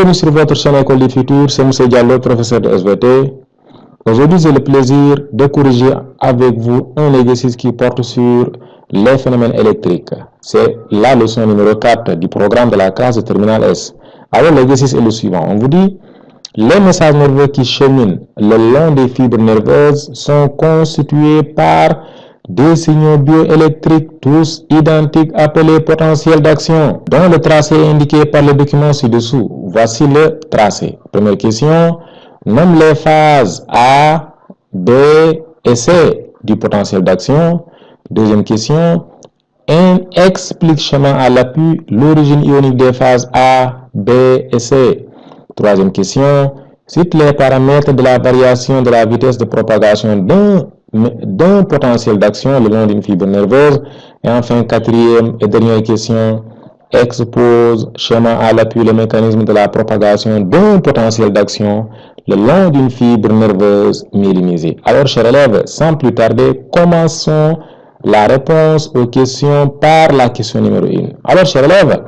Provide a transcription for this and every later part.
Bienvenue sur votre chaîne École du Futur, c'est M. Diallo, professeur de SVT. Aujourd'hui, j'ai le plaisir de corriger avec vous un exercice qui porte sur les phénomènes électriques. C'est la leçon numéro 4 du programme de la classe de terminale S. Alors, l'exercice est le suivant. On vous dit, les messages nerveux qui cheminent le long des fibres nerveuses sont constitués par des signaux bioélectriques tous identiques appelés potentiels d'action, dont le tracé est indiqué par le document ci-dessous. Voici le tracé. Première question, nomme les phases A, B et C du potentiel d'action. Deuxième question, explique schéma à l'appui l'origine ionique des phases A, B et C. Troisième question, cite les paramètres de la variation de la vitesse de propagation d'un potentiel d'action le long d'une fibre nerveuse. Et enfin, quatrième et dernière question, expose schéma à l'appui le mécanisme de la propagation d'un potentiel d'action le long d'une fibre nerveuse minimisée. Alors, chers élèves, sans plus tarder, commençons la réponse aux questions par la question numéro 1. Alors, chers élèves,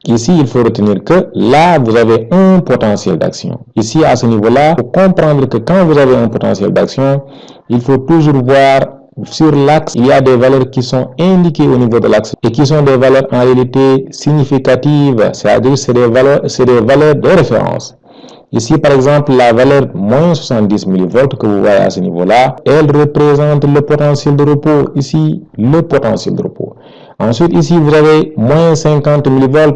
ici, il faut retenir que là, vous avez un potentiel d'action. Ici, à ce niveau-là, il faut comprendre que quand vous avez un potentiel d'action, il faut toujours voir sur l'axe, il y a des valeurs qui sont indiquées au niveau de l'axe et qui sont des valeurs en réalité significatives, c'est-à-dire c'est des valeurs de référence. Ici, par exemple, la valeur moins 70 mV que vous voyez à ce niveau-là, elle représente le potentiel de repos. Ici, le potentiel de repos. Ensuite, ici, vous avez moins 50 mV.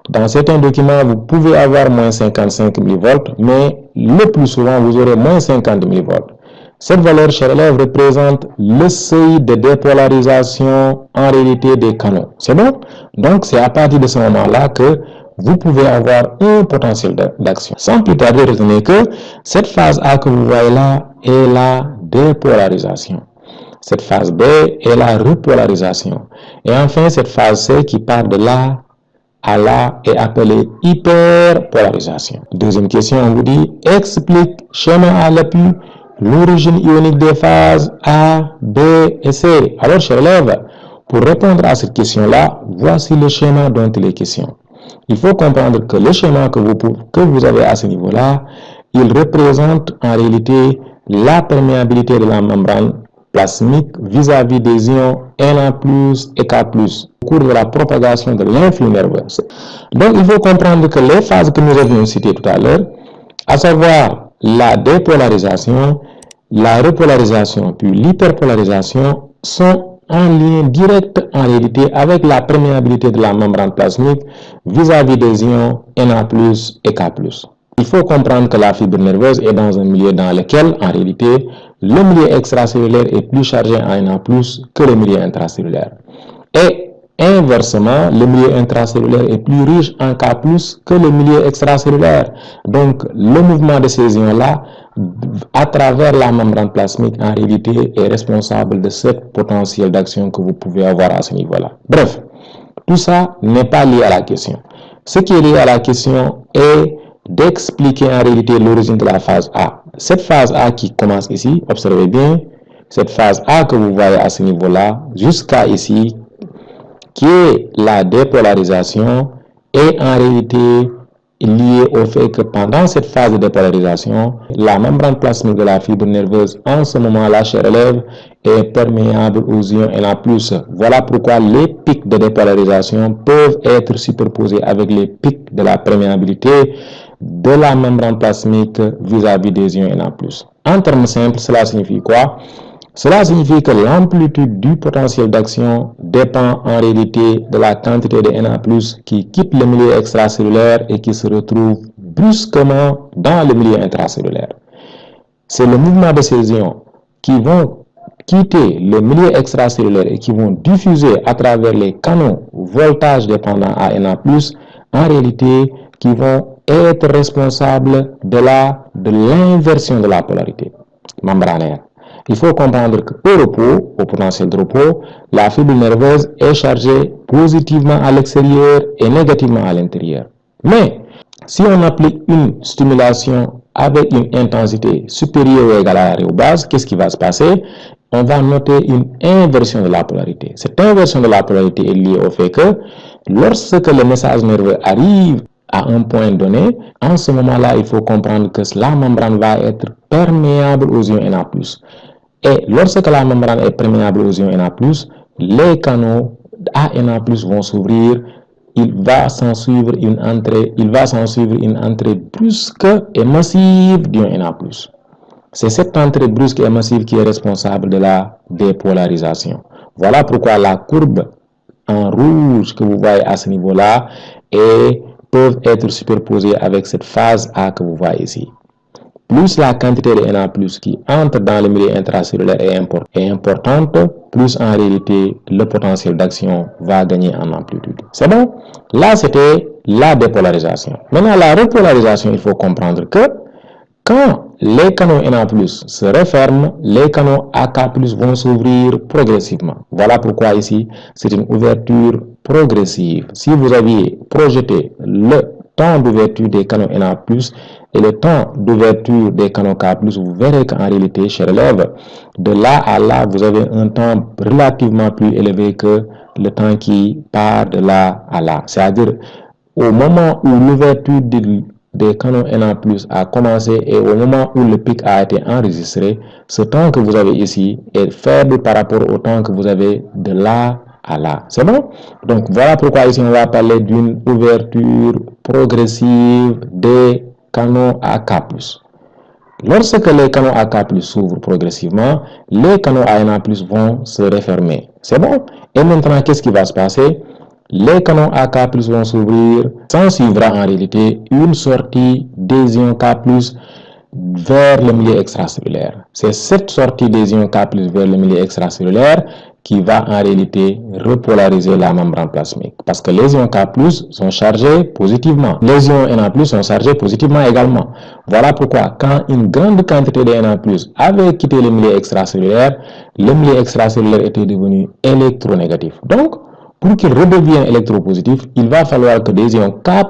Dans certains documents, vous pouvez avoir moins 55 mV, mais le plus souvent, vous aurez moins 50 mV. Cette valeur, chers élèves, représente le seuil de dépolarisation en réalité des canaux. C'est bon? Donc, c'est à partir de ce moment-là que vous pouvez avoir un potentiel d'action. Sans plus tarder, retenez que cette phase A que vous voyez là est la dépolarisation. Cette phase B est la repolarisation. Et enfin, cette phase C qui part de là à là est appelée hyperpolarisation. Deuxième question, on vous dit, explique schéma à l'appui l'origine ionique des phases A, B et C. Alors, chers élèves, pour répondre à cette question-là, voici le schéma dont il est question. Il faut comprendre que le schéma que vous avez à ce niveau-là, il représente en réalité la perméabilité de la membrane plasmique vis-à-vis des ions Na+, et K+, au cours de la propagation de l'influx nerveux. Donc, il faut comprendre que les phases que nous avions citées tout à l'heure, à savoir la dépolarisation, la repolarisation, puis l'hyperpolarisation, sont en lien direct en réalité avec la perméabilité de la membrane plasmique vis-à-vis des ions Na+, et K+. Il faut comprendre que la fibre nerveuse est dans un milieu dans lequel, en réalité, le milieu extracellulaire est plus chargé en Na+, que le milieu intracellulaire. Et inversement, le milieu intracellulaire est plus riche en K+, que le milieu extracellulaire. Donc, le mouvement de ces ions-là, à travers la membrane plasmique, en réalité, est responsable de ce potentiel d'action que vous pouvez avoir à ce niveau-là. Bref, tout ça n'est pas lié à la question. Ce qui est lié à la question est d'expliquer en réalité l'origine de la phase A. Cette phase A qui commence ici, observez bien, cette phase A que vous voyez à ce niveau-là, jusqu'à ici, qui est la dépolarisation, est en réalité liée au fait que pendant cette phase de dépolarisation, la membrane plasmique de la fibre nerveuse, en ce moment-là, chers élèves, est perméable aux ions Na+. Voilà pourquoi les pics de dépolarisation peuvent être superposés avec les pics de la perméabilité de la membrane plasmique vis-à-vis des ions Na+. En termes simples, cela signifie quoi? Cela signifie que l'amplitude du potentiel d'action dépend en réalité de la quantité de Na+, qui quitte le milieu extracellulaire et qui se retrouve brusquement dans le milieu intracellulaire. C'est le mouvement de ces ions qui vont quitter le milieu extracellulaire et qui vont diffuser à travers les canaux voltage dépendant à Na+, en réalité, qui vont être responsables de l'inversion de la polarité membranaire. Il faut comprendre qu'au repos, au potentiel de repos, la fibre nerveuse est chargée positivement à l'extérieur et négativement à l'intérieur. Mais, si on applique une stimulation avec une intensité supérieure ou égale à l'arrêt aux bases, qu'est-ce qui va se passer? On va noter une inversion de la polarité. Cette inversion de la polarité est liée au fait que lorsque le message nerveux arrive à un point donné, en ce moment-là, il faut comprendre que la membrane va être perméable aux ions Na+. Et lorsque la membrane est perméable aux ions Na+, les canaux A et Na+ vont s'ouvrir. Il va s'en suivre une entrée brusque et massive d'ion Na+. C'est cette entrée brusque et massive qui est responsable de la dépolarisation. Voilà pourquoi la courbe en rouge que vous voyez à ce niveau-là peuvent être superposées avec cette phase A que vous voyez ici. Plus la quantité de Na+, qui entre dans le milieu intracellulaire est importante, plus en réalité le potentiel d'action va gagner en amplitude. C'est bon? Là, c'était la dépolarisation. Maintenant, la repolarisation, il faut comprendre que quand les canaux Na+ se referment, les canaux AK+ vont s'ouvrir progressivement. Voilà pourquoi ici, c'est une ouverture progressive. Si vous aviez projeté le temps d'ouverture des canaux Na+, et le temps d'ouverture des canaux K+, vous verrez qu'en réalité, chers élèves, de là à là, vous avez un temps relativement plus élevé que le temps qui part de là à là. C'est-à-dire, au moment où l'ouverture des canaux Na+ a commencé et au moment où le pic a été enregistré, ce temps que vous avez ici est faible par rapport au temps que vous avez de là à là. C'est bon? Donc, voilà pourquoi ici, on va parler d'une ouverture progressive des canaux AK+. Lorsque les canaux AK+ s'ouvrent progressivement, les canaux Na+ vont se refermer. C'est bon? Et maintenant, qu'est-ce qui va se passer? Les canaux AK+ vont s'ouvrir. S'en suivra en réalité une sortie des ions K+ vers le milieu extracellulaire. C'est cette sortie des ions K+ vers le milieu extracellulaire qui va en réalité repolariser la membrane plasmique. Parce que les ions K+ sont chargés positivement. Les ions Na+ sont chargés positivement également. Voilà pourquoi quand une grande quantité de Na+ avait quitté le milieu extracellulaire était devenu électronégatif. Donc, pour qu'il redevienne électropositif, il va falloir que des ions K+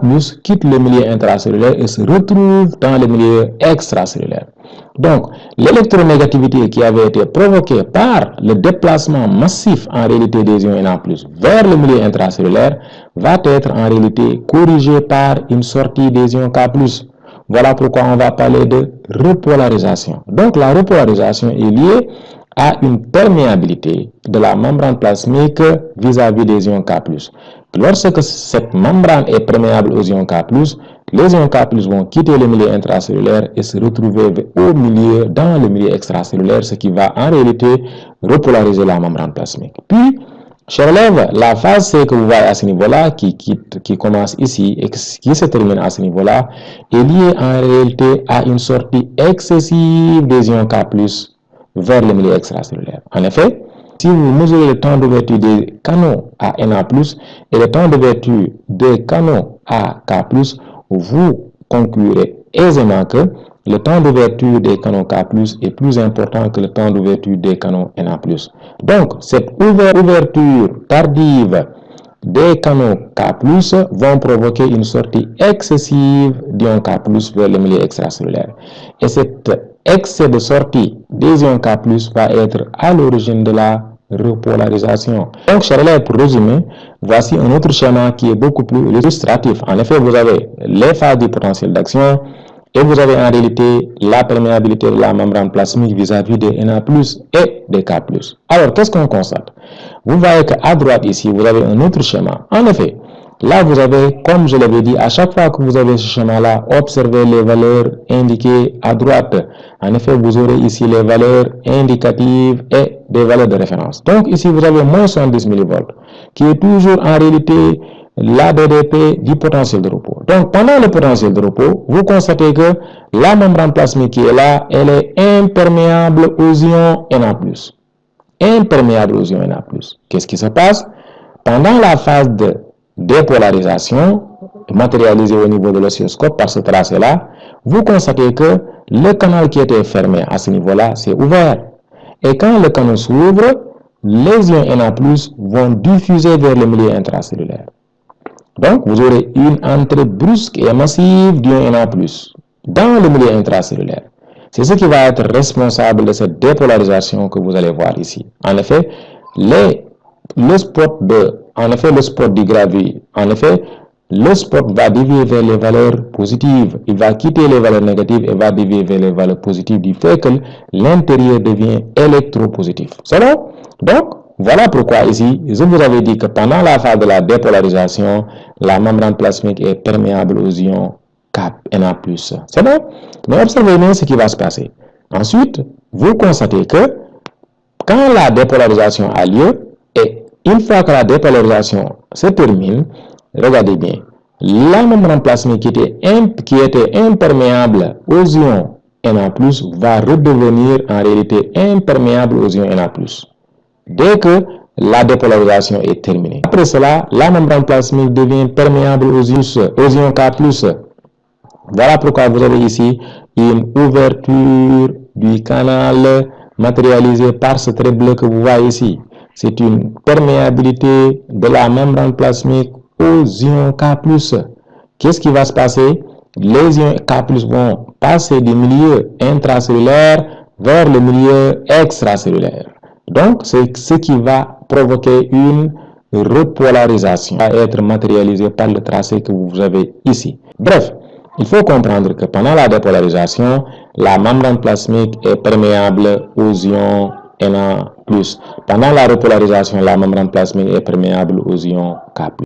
quittent le milieu intracellulaire et se retrouvent dans le milieu extracellulaire. Donc, l'électronégativité qui avait été provoquée par le déplacement massif en réalité des ions Na+ vers le milieu intracellulaire va être en réalité corrigée par une sortie des ions K+. Voilà pourquoi on va parler de repolarisation. Donc, la repolarisation est liée à une perméabilité de la membrane plasmique vis-à-vis des ions K+. Lorsque cette membrane est perméable aux ions K+, les ions K+ vont quitter le milieu intracellulaire et se retrouver dans le milieu extracellulaire, ce qui va en réalité repolariser la membrane plasmique. Puis, chers élèves, la phase C que vous voyez à ce niveau-là, qui commence ici et qui se termine à ce niveau-là, est liée en réalité à une sortie excessive des ions K+ vers le milieu extracellulaire. En effet, si vous mesurez le temps d'ouverture des canaux à Na+, et le temps d'ouverture des canaux à K+, vous conclurez aisément que le temps d'ouverture des canaux K+ est plus important que le temps d'ouverture des canaux Na+. Donc, cette ouverture tardive des canaux K+ vont provoquer une sortie excessive d'ions K+ vers le milieu extracellulaire. Et cet excès de sortie des ions K+ va être à l'origine de la repolarisation. Donc, chers élèves, pour résumer, voici un autre schéma qui est beaucoup plus illustratif. En effet, vous avez les phases du potentiel d'action et vous avez en réalité la perméabilité de la membrane plasmique vis-à-vis des Na+ et des K+. Alors, qu'est-ce qu'on constate? Vous voyez qu'à droite ici, vous avez un autre schéma. En effet, là, vous avez, comme je l'avais dit, à chaque fois que vous avez ce schéma-là, observez les valeurs indiquées à droite. En effet, vous aurez ici les valeurs indicatives et des valeurs de référence. Donc, ici, vous avez moins 70 mV, qui est toujours en réalité l'ADDP du potentiel de repos. Donc, pendant le potentiel de repos, vous constatez que la membrane plasmique qui est là, elle est imperméable aux ions Na+. Imperméable aux ions Na+. Qu'est-ce qui se passe? Pendant la phase de dépolarisation, matérialisée au niveau de l'oscilloscope par ce tracé-là, vous constatez que le canal qui était fermé à ce niveau-là, c'est ouvert. Et quand le canal s'ouvre, les ions Na+ vont diffuser vers le milieu intracellulaire. Donc, vous aurez une entrée brusque et massive d'ions Na+ dans le milieu intracellulaire. C'est ce qui va être responsable de cette dépolarisation que vous allez voir ici. En effet, le spot du gravier, le spot va dévier vers les valeurs positives. Il va quitter les valeurs négatives et va dévier vers les valeurs positives, du fait que l'intérieur devient électropositif. C'est bon? Donc, voilà pourquoi ici, je vous avais dit que pendant la phase de la dépolarisation, la membrane plasmique est perméable aux ions Na+. C'est bon? Mais observez bien ce qui va se passer. Ensuite, vous constatez que quand la dépolarisation a lieu, et une fois que la dépolarisation se termine, regardez bien, la membrane plasmique qui était imperméable aux ions Na+, va redevenir en réalité imperméable aux ions Na+. Dès que la dépolarisation est terminée. Après cela, la membrane plasmique devient perméable aux ions K+. Voilà pourquoi vous avez ici une ouverture du canal matérialisée par ce trait bleu que vous voyez ici. C'est une perméabilité de la membrane plasmique aux ions K+. Qu'est-ce qui va se passer? Les ions K+ vont passer du milieu intracellulaire vers le milieu extracellulaire. Donc, c'est ce qui va provoquer une repolarisation, va être matérialisée par le tracé que vous avez ici. Bref, il faut comprendre que pendant la dépolarisation, la membrane plasmique est perméable aux ions Na+. Pendant la repolarisation, la membrane plasmique est perméable aux ions K+.